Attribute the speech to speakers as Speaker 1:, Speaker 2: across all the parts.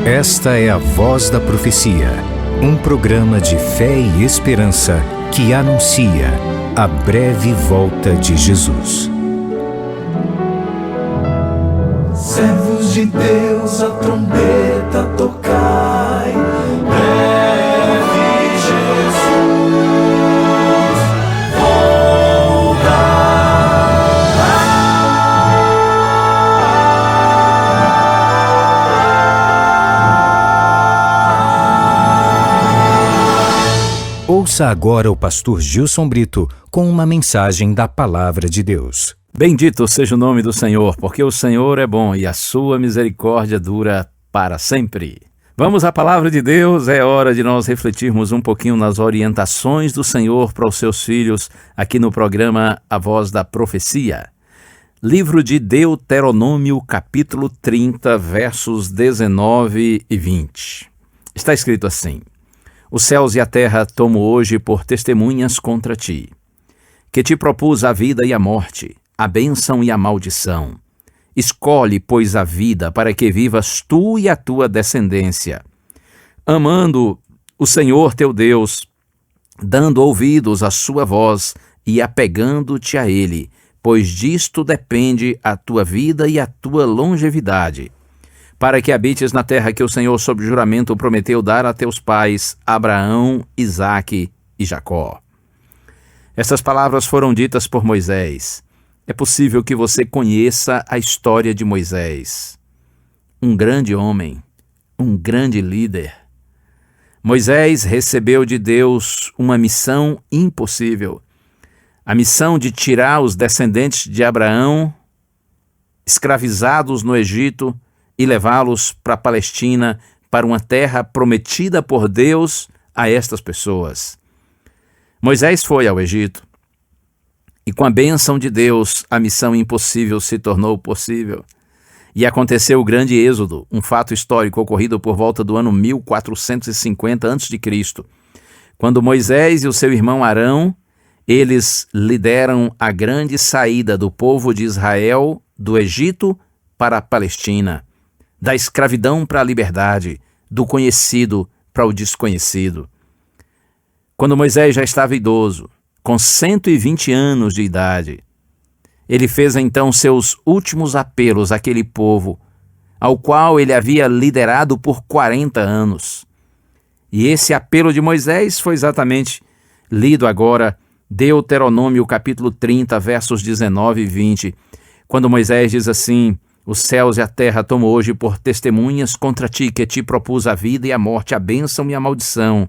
Speaker 1: Esta é a Voz da Profecia, um programa de fé e esperança que anuncia a breve volta de Jesus.
Speaker 2: Servos de Deus, a trombeta tocai, breve Jesus
Speaker 1: Ouça agora o pastor Gilson Brito com uma mensagem da Palavra de Deus.
Speaker 3: Bendito seja o nome do Senhor, porque o Senhor é bom e a sua misericórdia dura para sempre. Vamos à Palavra de Deus, é hora de nós refletirmos um pouquinho nas orientações do Senhor para os seus filhos, aqui no programa A Voz da Profecia. Livro de Deuteronômio, capítulo 30, versos 19 e 20. Está escrito assim: Os céus e a terra tomo hoje por testemunhas contra ti, que te propus a vida e a morte, a bênção e a maldição. Escolhe, pois, a vida, para que vivas tu e a tua descendência, amando o Senhor teu Deus, dando ouvidos à sua voz e apegando-te a Ele, pois disto depende a tua vida e a tua longevidade, para que habites na terra que o Senhor, sob juramento, prometeu dar a teus pais, Abraão, Isaque e Jacó. Estas palavras foram ditas por Moisés. É possível que você conheça a história de Moisés. Um grande homem, um grande líder. Moisés recebeu de Deus uma missão impossível. A missão de tirar os descendentes de Abraão, escravizados no Egito, e levá-los para a Palestina, para uma terra prometida por Deus a estas pessoas. Moisés foi ao Egito, e com a bênção de Deus, a missão impossível se tornou possível. E aconteceu o grande êxodo, um fato histórico ocorrido por volta do ano 1450 a.C., quando Moisés e o seu irmão Arão, eles lideram a grande saída do povo de Israel do Egito para a Palestina, da escravidão para a liberdade, do conhecido para o desconhecido. Quando Moisés já estava idoso, com 120 anos de idade, ele fez então seus últimos apelos àquele povo, ao qual ele havia liderado por 40 anos. E esse apelo de Moisés foi exatamente lido agora, Deuteronômio capítulo 30, versos 19 e 20, quando Moisés diz assim: Os céus e a terra tomo hoje por testemunhas contra ti, que te propus a vida e a morte, a bênção e a maldição.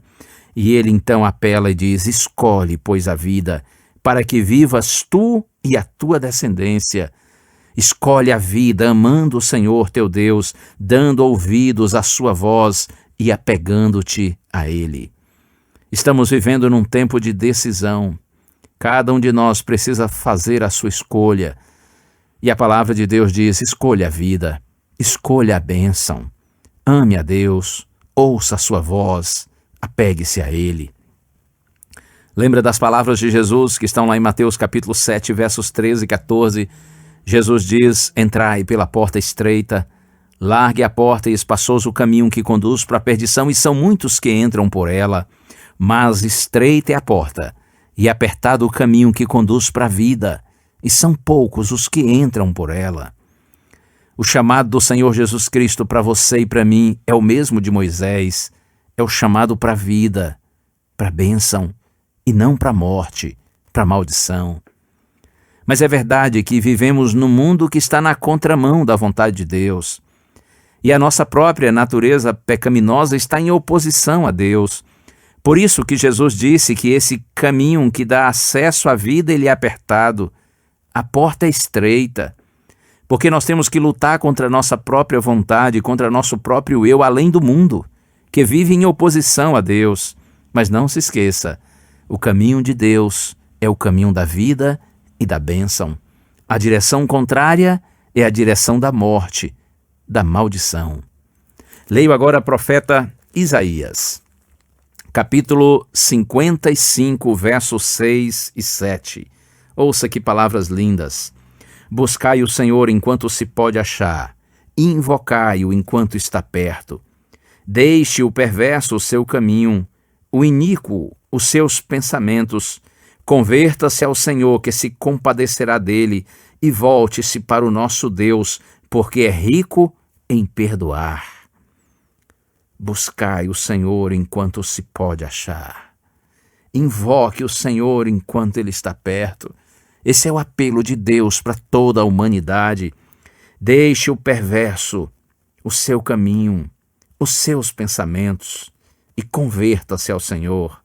Speaker 3: E ele então apela e diz: Escolhe, pois, a vida, para que vivas tu e a tua descendência. Escolhe a vida, amando o Senhor teu Deus, dando ouvidos à sua voz e apegando-te a Ele. Estamos vivendo num tempo de decisão. Cada um de nós precisa fazer a sua escolha. E a palavra de Deus diz: escolha a vida, escolha a bênção, ame a Deus, ouça a sua voz, apegue-se a Ele. Lembra das palavras de Jesus que estão lá em Mateus capítulo 7, versos 13 e 14? Jesus diz: Entrai pela porta estreita, largue a porta e espaçoso o caminho que conduz para a perdição, e são muitos que entram por ela, mas estreita é a porta, e apertado o caminho que conduz para a vida, e são poucos os que entram por ela. O chamado do Senhor Jesus Cristo para você e para mim é o mesmo de Moisés, é o chamado para a vida, para a bênção, e não para a morte, para a maldição. Mas é verdade que vivemos num mundo que está na contramão da vontade de Deus, e a nossa própria natureza pecaminosa está em oposição a Deus. Por isso que Jesus disse que esse caminho que dá acesso à vida, ele é apertado, a porta é estreita, porque nós temos que lutar contra a nossa própria vontade, contra nosso próprio eu, além do mundo, que vive em oposição a Deus. Mas não se esqueça, o caminho de Deus é o caminho da vida e da bênção. A direção contrária é a direção da morte, da maldição. Leio agora o profeta Isaías, capítulo 55, versos 6 e 7. Ouça que palavras lindas. Buscai o Senhor enquanto se pode achar, invocai-o enquanto está perto. Deixe o perverso o seu caminho, o iníquo os seus pensamentos. Converta-se ao Senhor, que se compadecerá dele, e volte-se para o nosso Deus, porque é rico em perdoar. Buscai o Senhor enquanto se pode achar. Invoque o Senhor enquanto Ele está perto. Esse é o apelo de Deus para toda a humanidade. Deixe o perverso o seu caminho, os seus pensamentos, e converta-se ao Senhor.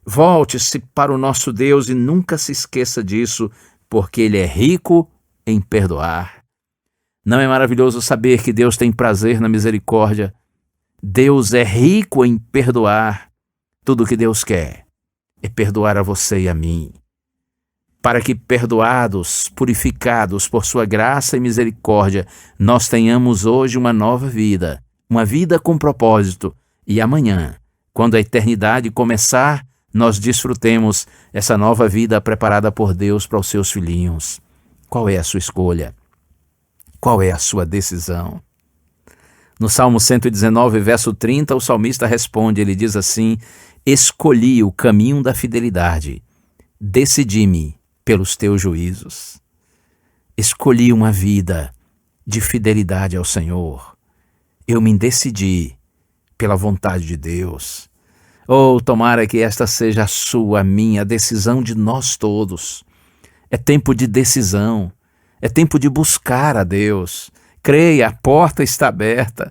Speaker 3: Volte-se para o nosso Deus e nunca se esqueça disso, porque Ele é rico em perdoar. Não é maravilhoso saber que Deus tem prazer na misericórdia? Deus é rico em perdoar. Tudo o que Deus quer é perdoar a você e a mim, para que, perdoados, purificados por sua graça e misericórdia, nós tenhamos hoje uma nova vida, uma vida com propósito, e amanhã, quando a eternidade começar, nós desfrutemos essa nova vida preparada por Deus para os seus filhinhos. Qual é a sua escolha? Qual é a sua decisão? No Salmo 119, verso 30, o salmista responde, ele diz assim: escolhi o caminho da fidelidade, decidi-me pelos teus juízos. Escolhi uma vida de fidelidade ao Senhor. Eu me decidi pela vontade de Deus. Oh, tomara que esta seja a sua, a minha, a decisão de nós todos. É tempo de decisão, é tempo de buscar a Deus. Creia, a porta está aberta.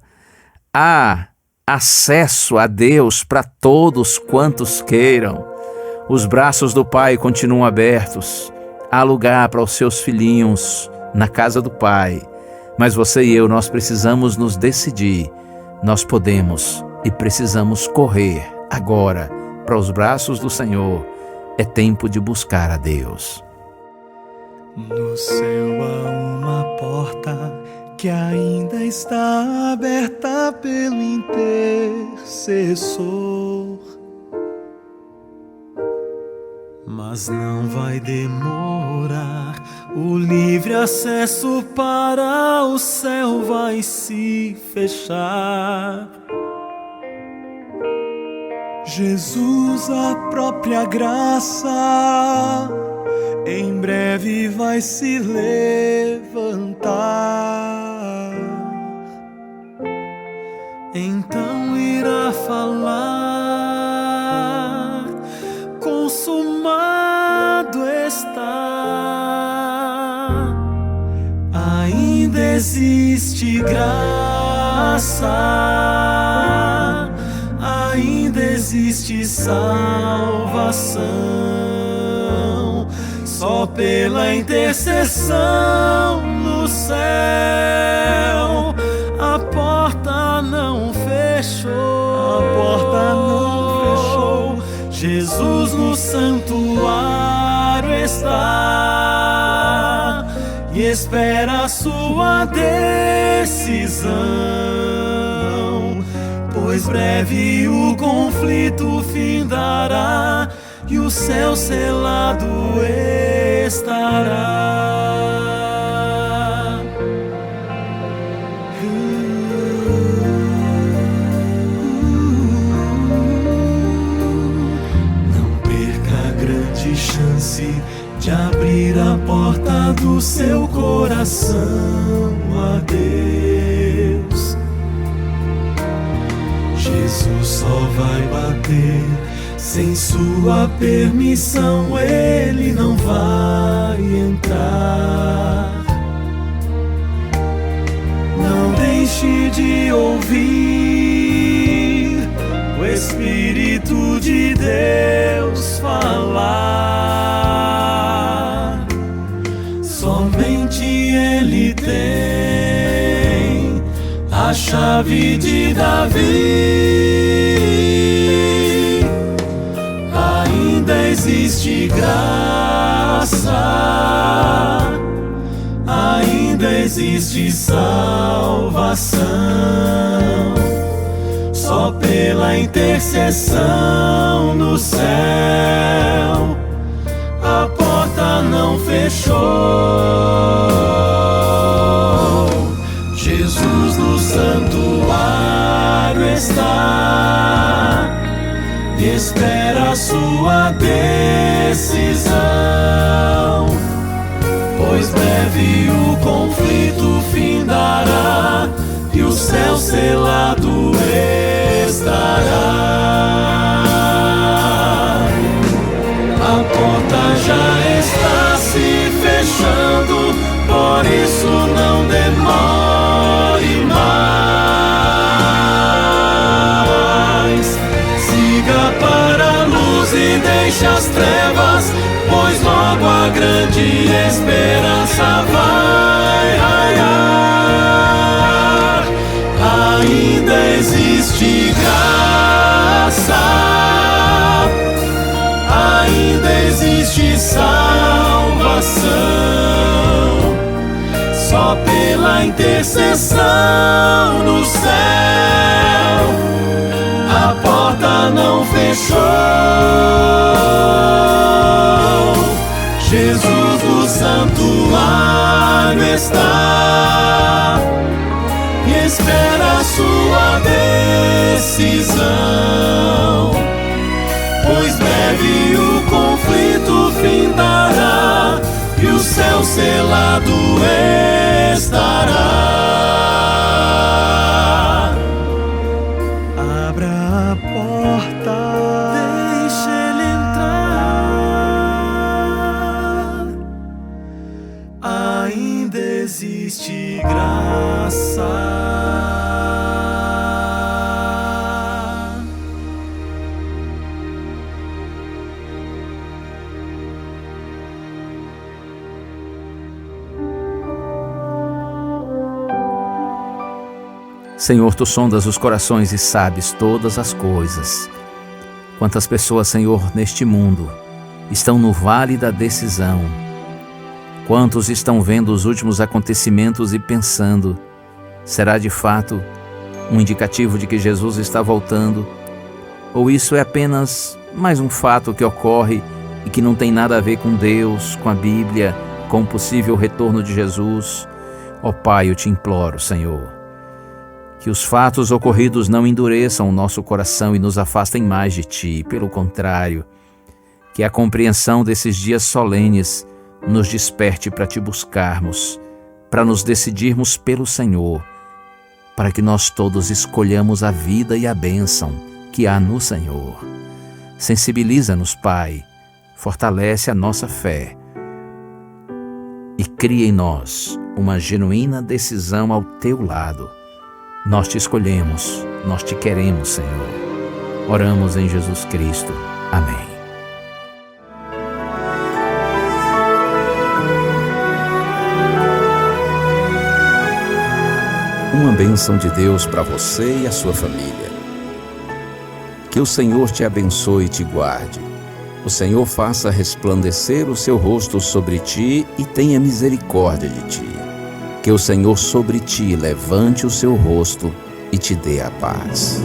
Speaker 3: Há acesso a Deus para todos quantos queiram. Os braços do Pai continuam abertos. Há lugar para os seus filhinhos na casa do Pai. Mas você e eu, nós precisamos nos decidir. Nós podemos e precisamos correr agora para os braços do Senhor. É tempo de buscar a Deus.
Speaker 2: No céu há uma porta que ainda está aberta pelo intercessor, mas não vai demorar. O livre acesso para o céu vai se fechar. Jesus, a própria graça, em breve vai se levantar. Então irá falar: consumado está. Ainda existe graça, ainda existe salvação. Só pela intercessão no céu, a porta não fechou. A porta não fechou. Jesus no santuário está e espera a sua decisão, pois breve o conflito findará e o céu selado estará. Não perca a grande chance de abrir a porta do seu coração a Deus. Jesus só vai bater. Sem sua permissão Ele não vai entrar. Não deixe de ouvir o Espírito de Deus falar. Somente Ele tem a chave de Davi. Ainda existe graça, ainda existe salvação. Só pela intercessão no céu, a porta não fechou. Jesus no santuário a sua decisão, pois breve o conflito findará e o céu selado estará. A porta já está se fechando, por isso não demore mais. Siga para a luz e deixe as trevas, pois logo a grande esperança vai raiar. Ainda existe graça, ainda existe salvação, só pela intercessão no céu a porta não fechou. Jesus do santuário está e espera a sua decisão, pois breve o conflito findará e o céu selado estará. Abra a porta, deixe ele entrar, ainda existe graça.
Speaker 3: Senhor, Tu sondas os corações e sabes todas as coisas. Quantas pessoas, Senhor, neste mundo estão no vale da decisão? Quantos estão vendo os últimos acontecimentos e pensando, será de fato um indicativo de que Jesus está voltando? Ou isso é apenas mais um fato que ocorre e que não tem nada a ver com Deus, com a Bíblia, com o possível retorno de Jesus? Ó Pai, eu te imploro, Senhor, que os fatos ocorridos não endureçam o nosso coração e nos afastem mais de Ti. Pelo contrário, que a compreensão desses dias solenes nos desperte para Te buscarmos, para nos decidirmos pelo Senhor, para que nós todos escolhamos a vida e a bênção que há no Senhor. Sensibiliza-nos, Pai, fortalece a nossa fé e cria em nós uma genuína decisão ao Teu lado. Nós Te escolhemos, nós Te queremos, Senhor. Oramos em Jesus Cristo. Amém. Uma bênção de Deus para você e a sua família. Que o Senhor te abençoe e te guarde. O Senhor faça resplandecer o seu rosto sobre ti e tenha misericórdia de ti. Que o Senhor sobre ti levante o seu rosto e te dê a paz.